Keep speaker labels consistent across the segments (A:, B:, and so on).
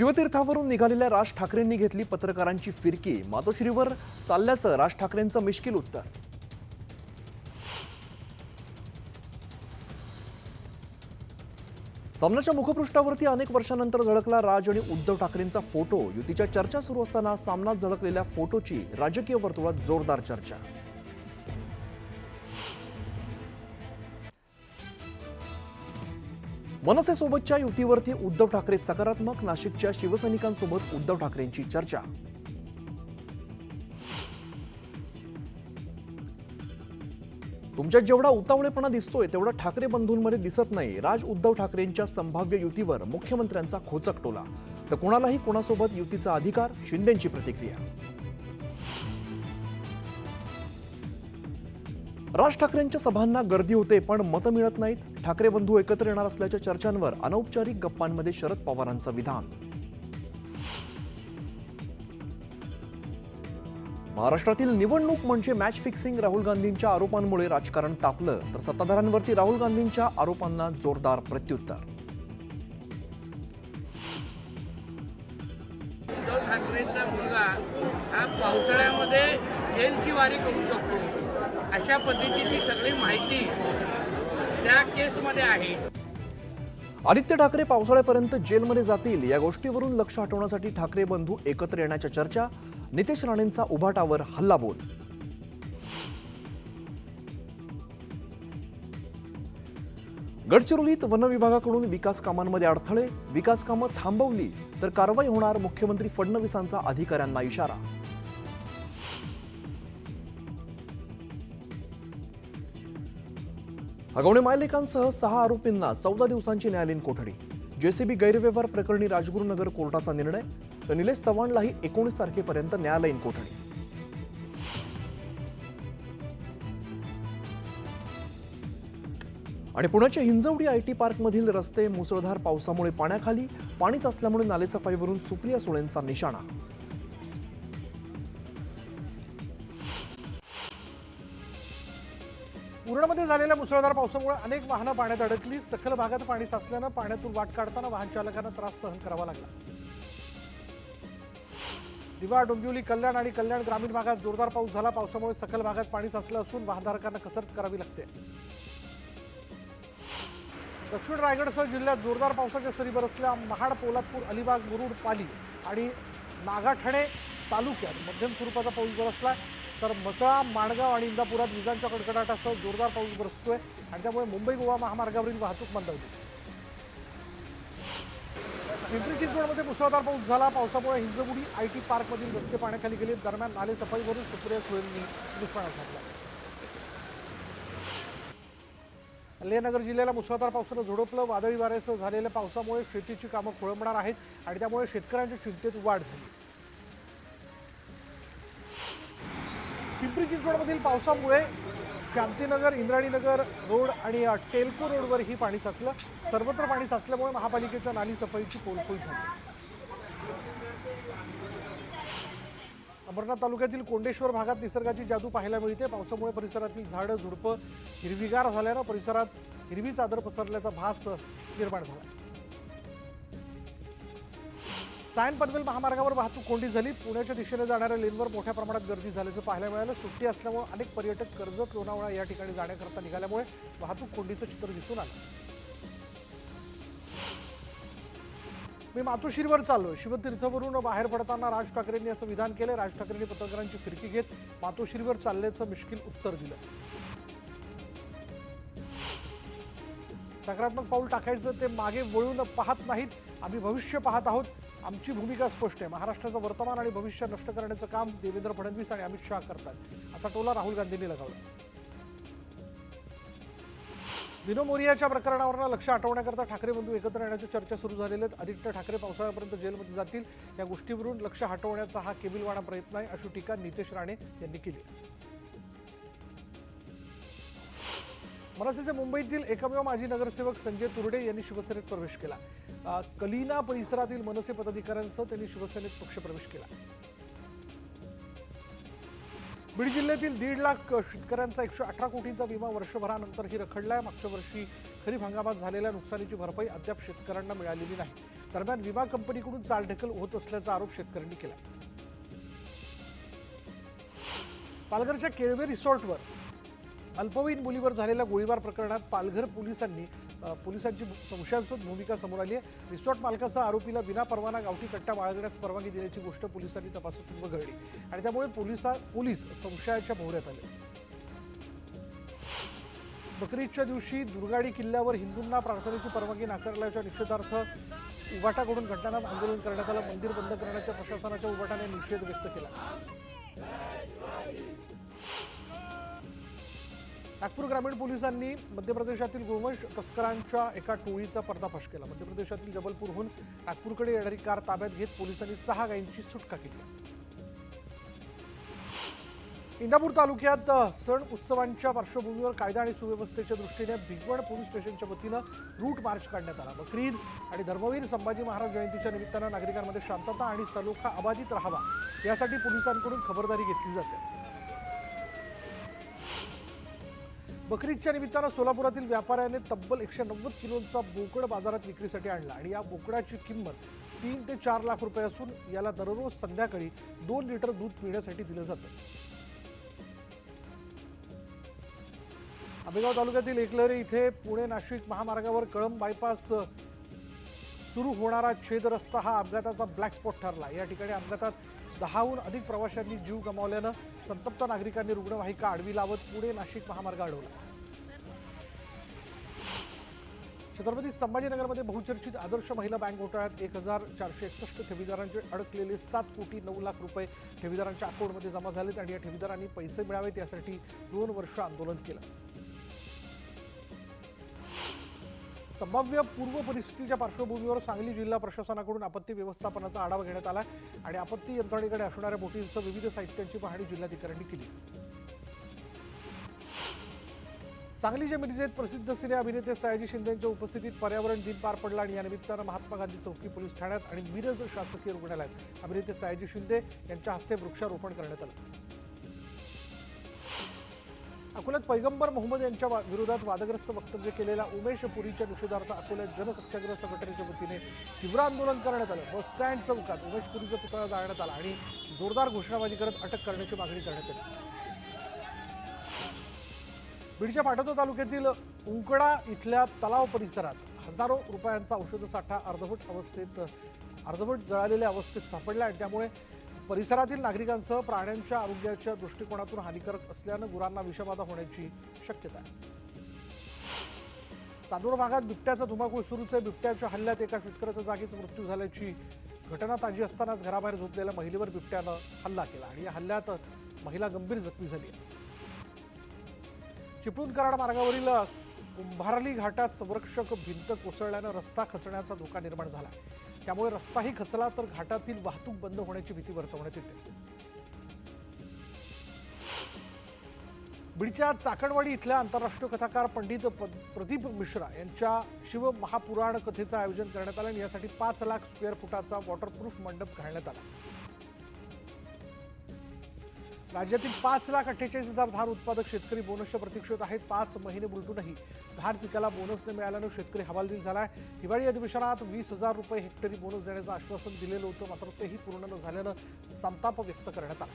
A: शिवतीर्थावरून निघालेल्या राज ठाकरेंनी घेतली पत्रकारांची फिरकी। मातोश्रीवर चालल्याचं राज ठाकरेंचं मिश्किल उत्तर। सामनाच्या मुखपृष्ठावरती अनेक वर्षांनंतर झळकला राज आणि उद्धव ठाकरेंचा फोटो। युतीच्या चर्चा सुरू असताना सामनात झळकलेल्या फोटोची राजकीय वर्तुळात जोरदार चर्चा। मनसेसोबतच्या युतीवरती उद्धव ठाकरे सकारात्मक। नाशिकच्या शिवसैनिकांसोबत उद्धव ठाकरेंची चर्चा। तुमच्यात जेवढा उतावळेपणा दिसतोय तेवढा ठाकरे बंधूंमध्ये दिसत नाही। राज उद्धव ठाकरेंच्या संभाव्य युतीवर मुख्यमंत्र्यांचा खोचक टोला। तर कोणालाही कोणासोबत युतीचा अधिकार, शिंदेंची प्रतिक्रिया। राज ठाकरेंच्या सभांना गर्दी होते पण मतं मिळत नाहीत। ठाकरे बंधू एकत्र येणार असल्याच्या चर्चांवर अनौपचारिक गप्पांमध्ये शरद पवारांचं विधान। महाराष्ट्रातील निवडणूक म्हणजे मॅच फिक्सिंग। राहुल गांधींच्या आरोपांमुळे राजकारण तापलं, तर सत्ताधाऱ्यांवरती राहुल गांधींच्या आरोपांना जोरदार प्रत्युत्तर।
B: उद्धव ठाकरेंचा मुलगा हा पावसाळ्यामध्ये जेलची वारी करू शकतो अशा पद्धतीची सगळी माहिती त्या केसमध्ये आहे।
A: आदित्य ठाकरे पावसाळ्यापर्यंत जेलमध्ये जातील या गोष्टीवरून लक्ष हटवण्यासाठी ठाकरे बंधू एकत्र येण्याच्या चर्चा। नितेश राणेंचा उभाटावर हल्लाबोल। गडचिरोलीत वन विभागाकडून विकास कामांमध्ये अडथळे। विकास कामं थांबवली तर कारवाई होणार। मुख्यमंत्री फडणवीसांचा अधिकाऱ्यांना इशारा। हगवणे मायलेकांसह 6 आरोपींना 14 दिवसांची न्यायालयीन कोठडी। जेसीबी गैरव्यवहार प्रकरणी राजगुरुनगर कोर्टाचा निर्णय। तर निलेश चव्हाणलाही 19 तारखेपर्यंत न्यायालयीन कोठडी। आणि पुण्याच्या हिंजवडी आयटी पार्कमधील रस्ते मुसळधार पावसामुळे पाण्याखाली। पाणीच असल्यामुळे नालेसफाईवरून सुप्रिया सुळेंचा निशाणा।
C: पूर्णमध्ये झालेल्या मुसळधार पावसामुळे अनेक वाहनं पाण्यात अडकली। सखल भागात पाणी साचल्यानं पाण्यातून वाट काढताना वाहन चालकांना त्रास सहन करावा लागला। दिवा, डोंबिवली, कल्याण आणि कल्याण ग्रामीण भागात जोरदार पाऊस झाला। पावसामुळे सखल भागात पाणी साचलं असून वाहनधारकांना कसरत करावी लागते। दक्षिण रायगडसह जिल्ह्यात जोरदार पावसाच्या सरी बरसल्या। महाड, पोलादपूर, अलिबाग, मुरुड, पाली आणि नागाठाणे तालुक्यात मध्यम स्वरूपाचा पाऊस बरसला। तर मसळा, माणगाव आणि इंदापुरात विजांच्या कडकडाटासह जोरदार पाऊस बरसतोय आणि त्यामुळे मुंबई गोवा महामार्गावरील वाहतूक मंदावली। पिंपरी चिंचवडमध्ये मुसळधार पाऊस झाला। पावसामुळे हिंजवडी आयटी पार्कमधील रस्ते पाण्याखाली गेले। दरम्यान नाले सफाईवरून सुप्रिया सुळेंनी निष्णात घातला। अहमदनगर जिल्ह्याला मुसळधार पावसानं झोडपलं। वादळी वाऱ्यासह झालेल्या पावसामुळे शेतीची कामं खोळंबणार आहेत आणि त्यामुळे शेतकऱ्यांच्या चिंतेत वाढ झाली। पिंपरी चिंचवडमधील पावसामुळे शांतीनगर, इंद्राणीनगर रोड आणि टेल्को रोडवरही पाणी साचलं। सर्वत्र पाणी साचल्यामुळे महापालिकेच्या नाली सफाईची पोलखोल झाली। अंबरनाथ तालुक्यातील कोंडेश्वर भागात निसर्गाची जादू पाहायला मिळते। पावसामुळे परिसरातील झाडं झुडपं हिरवीगार झाल्यानं परिसरात हिरवी चादर पसरल्याचा भास निर्माण झाला। सायन पनवेल महामार्गावर वाहतूक कोंडी झाली। पुण्याच्या दिशेने जाणाऱ्या लेनवर मोठ्या प्रमाणात गर्दी झाल्याचं पाहायला मिळालं। सुट्टी असल्यामुळे अनेक पर्यटक कर्जत, लोणावळा या ठिकाणी जाण्याकरता निघाल्यामुळे वाहतूक कोंडीचं चित्र दिसून आलं। मी मातोश्रीवर चाललोय। शिवतीर्थावरून बाहेर पडताना राज ठाकरेंनी असं विधान केलं। राज ठाकरेंनी पत्रकारांची फिरकी घेत मातोश्रीवर चालल्याचं मिश्किल उत्तर दिलं। सकारात्मक पाऊल टाकायचं ते मागे वळून पाहत नाहीत। आम्ही भविष्य पाहत आहोत। आमची भूमिका स्पष्ट आहे। महाराष्ट्राचं वर्तमान आणि भविष्य नष्ट करण्याचं काम देवेंद्र फडणवीस आणि अमित शहा करतात असा टोला राहुल गांधींनी लगावला। विनो मोरियाच्या प्रकरणावरून लक्ष हटवण्याकरता ठाकरे बंधू एकत्र येण्याची चर्चा सुरू झालेली आहे। आदित्य ठाकरे पावसाळ्यापर्यंत जेलमध्ये जातील या गोष्टीवरून लक्ष हटवण्याचा हा केबिलवाणा प्रयत्न आहे अशी टीका नितेश राणे यांनी केली। मनसेचे मुंबईतील एकमेव माजी नगरसेवक संजय तुरडे यांनी शिवसेनेत प्रवेश केला। कलिना परिसरातील मनसे पदाधिकाऱ्यांसह त्यांनी शिवसेनेत पक्षप्रवेश केला। बीड जिल्ह्यातील 1.5 लाख शेतकऱ्यांचा 118 कोटींचा विमा वर्षभरानंतरही रखडलाय। मागच्या वर्षी खरीप हंगामात झालेल्या नुकसानीची भरपाई अद्याप शेतकऱ्यांना मिळालेली नाही. दरम्यान विमा कंपनीकडून चालढकल होत असल्याचा आरोप शेतकऱ्यांनी केला. पालघरच्या केळवे रिसॉर्टवर अल्पवयीन मुलीवर झालेल्या गोळीबार प्रकरणात पालघर पोलिसांची संशयास्पद भूमिका समोर आली आहे. रिसॉर्ट मालकाचा आरोपीला विनापरवाना गावठी कट्टा बाळगण्यास परवानगी दिल्याची गोष्ट पोलिसांनी तपासातून वगळली आणि त्यामुळे पोलीस संशयाच्या भोवऱ्यात आले. बकरी ईदच्या दिवशी दुर्गाडी किल्ल्यावर हिंदूंना प्रार्थनेची परवानगी नाकारल्याच्या निषेधार्थ उभाटाकडून घंटानाद आंदोलन करण्यात आलं. मंदिर बंद करण्याच्या प्रशासनाच्या उभाटाने निषेध व्यक्त केला. नागपूर ग्रामीण पोलिसांनी मध्य प्रदेशातील गोवंश तस्करांच्या एका टोळीचा पर्दाफाश केला. मध्य प्रदेशातील जबलपूरहून नागपूरकडे येणारी कार ताब्यात घेत पोलिसांनी 6 गायींची सुटका केली. इंदापूर तालुक्यात सण उत्सवांच्या पार्श्वभूमीवर कायदा आणि सुव्यवस्थेच्या दृष्टीने भिगवण पोलीस स्टेशनच्या वतीनं रूट मार्च काढण्यात आला. बकरी ईद आणि धर्मवीर संभाजी महाराज जयंतीच्या निमित्तानं नागरिकांमध्ये शांतता आणि सलोखा अबाधित राहावा यासाठी पोलिसांकडून खबरदारी घेतली जाते. बकरी ईदच्या निमित्तानं सोलापुरातील व्यापाऱ्याने तब्बल 190 किलोचा बोकड बाजारात विक्रीसाठी आणला आणि या बोकडाची किंमत 3 ते 4 लाख रुपये असून याला दररोज संध्याकाळी 2 लिटर दूध पिण्यासाठी दिलं जातं. आंबेगाव तालुक्यातील एकलहरे इथे पुणे नाशिक महामार्गावर कळंब बायपास सुरू होणारा छेद रस्ता हा अपघाताचा ब्लॅक स्पॉट ठरला. या ठिकाणी अपघातात 10हून अधिक प्रवाशांनी जीव गमावल्यानं संतप्त नागरिकांनी रुग्णवाहिका आडवी लावत पुणे नाशिक महामार्ग अडवला. छत्रपती संभाजीनगरमध्ये बहुचर्चित आदर्श महिला बँक घोटाळ्यात 1461 ठेवीदारांचे अडकलेले 7 कोटी 9 लाख रुपये ठेवीदारांच्या अकाउंटमध्ये जमा झालेत आणि या ठेवीदारांनी पैसे मिळावेत यासाठी 2 वर्ष आंदोलन केलं. संभाव्य पूर्व परिस्थितीच्या पार्श्वभूमीवर सांगली जिल्हा प्रशासनाकडून आपत्ती व्यवस्थापनाचा आढावा घेण्यात आला आणि आपत्ती यंत्रणेकडे असणाऱ्या बोटींसह विविध साहित्यांची पाहणी जिल्हाधिकाऱ्यांनी केली. सांगलीच्या मिरजेत प्रसिद्ध सिने अभिनेते सयाजी शिंदेच्या उपस्थितीत पर्यावरण दिन पार पडला आणि या निमित्तानं महात्मा गांधी चौकी पोलीस ठाण्यात आणि मिरज शासकीय रुग्णालयात अभिनेते सयाजी शिंदे यांच्या हस्ते वृक्षारोपण करण्यात आलं. अकोल्यात पैगंबर मोहम्मद यांच्या विरोधात वादग्रस्त वक्तव्य केलेल्या उमेश पुरीच्या निषेधार्थ अकोल्यात जनसत्याग्रह संघटनेच्या वतीने तीव्र आंदोलन करण्यात आलं. बस स्टँड चौकात उमेश पुरीचा पुतळा जाळण्यात आला आणि जोरदार घोषणाबाजी करत अटक करण्याची मागणी करण्यात आली. बीडच्या पाटोदा तालुक्यातील उंकडा इथल्या तलाव परिसरात हजारो रुपयांचा औषध साठा अर्धवट जळालेल्या अवस्थेत सापडला आणि त्यामुळे परिसरातील नागरिकांसह प्राण्यांच्या आरोग्याच्या दृष्टिकोनातून हानिकारक असल्यानं गुरांना विषबाधा होण्याची शक्यता आहे. चांदोड भागात बिबट्याचा धुमाकूळ सुरूच आहे. बिबट्याच्या हल्ल्यात एका शेतकऱ्याचा जागीच मृत्यू झाल्याची घटना ताजी असतानाच घराबाहेर झोपलेल्या महिलेवर बिबट्यानं हल्ला केला आणि या हल्ल्यात महिला गंभीर जखमी झाली आहे. चिपळूण कराड मार्गावरील कुंभारली घाटात संरक्षक भिंत कोसळल्यानं रस्ता खचण्याचा धोका निर्माण झाला. त्यामुळे रस्ताही खचला तर घाटातील वाहतूक बंद होण्याची भीती वर्तवण्यात येते. बीडच्या चाकणवाडी इथल्या आंतरराष्ट्रीय कथाकार पंडित प्रदीप मिश्रा यांच्या शिव महापुराण कथेचं आयोजन करण्यात आलं आणि यासाठी 5 लाख स्क्वेअर फुटाचा वॉटरप्रूफ मंडप घालण्यात आला. राज्यातील 5,48,000 धान उत्पादक शेतकरी बोनसच्या प्रतीक्षेत आहेत. 5 महिने उलटूनही धान पिकाला बोनस न मिळाल्यानं शेतकरी हवालदिल झालाय. हिवाळी अधिवेशनात 20,000 रुपये हेक्टरी बोनस देण्याचं आश्वासन दिलेलं होतं, मात्र तेही पूर्ण न झाल्यानं संताप व्यक्त करण्यात आला.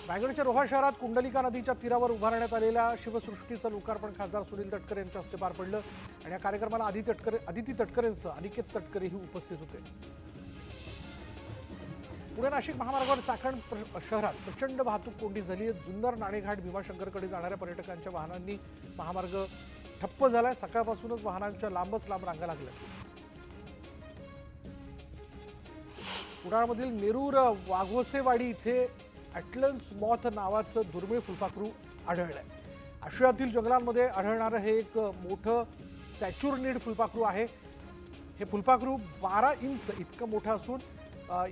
C: रायगडच्या रोहा शहरात कुंडलिका नदीच्या तीरावर उभारण्यात आलेल्या शिवसृष्टीचं लोकार्पण खासदार सुनील तटकरे यांच्या हस्ते पार पडलं आणि या कार्यक्रमाला आदिती तटकरेंसह अनिकेत तटकरेही उपस्थित होते. पुणे नाशिक महामार्गावर चाकण शहरात प्रचंड वाहतूक कोंडी झाली आहे. जुन्नर नाणेघाट भीमाशंकरकडे जाणाऱ्या पर्यटकांच्या वाहनांनी महामार्ग ठप्प झालाय. सकाळपासूनच वाहनांच्या लांबच लांब रांगा लागल्या. कुडाळमधील नेरूर वाघोसेवाडी इथे ॲटलन्स मॉथ नावाचं दुर्मिळ फुलपाखरू आढळलंय. आशियातील जंगलांमध्ये आढळणारं हे एक मोठं सॅच्युरनिड फुलपाखरू आहे. हे फुलपाखरू 12 इंच इतकं मोठं असून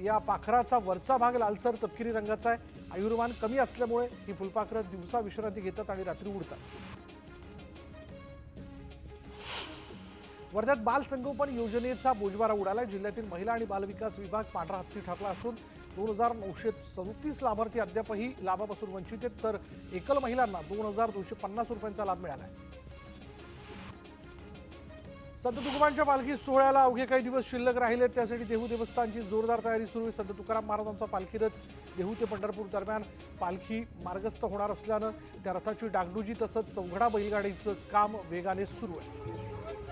C: या पाखराचा वरचा भाग लालसर तपकिरी रंगाचा आहे. आयुर्मान कमी असल्यामुळे ही फुलपाखरं दिवसा विश्रांती घेतात आणि रात्री उडतात. वर्ध्यात बाल संगोपन योजनेचा बोजवारा उडाला. जिल्ह्यातील महिला आणि बालविकास विभाग पांढरा हत्ती ठरला असून 2,937 लाभार्थी अद्यापही लाभापासून वंचित आहेत, तर एकल महिलांना 2,250 रुपयांचा लाभ मिळाला आहे. संत तुकारामांच्या पालखी सोहळ्याला अवघे काही दिवस शिल्लक राहिले, त्यासाठी देहू देवस्थानची जोरदार तयारी सुरू आहे. संत तुकाराम महाराजांचा पालखी रथ देहू ते पंढरपूर दरम्यान पालखी मार्गस्थ होणार असल्यानं त्या रथाची डागडुजी तसंच चौघडा बैलगाडीचं काम वेगाने सुरू आहे.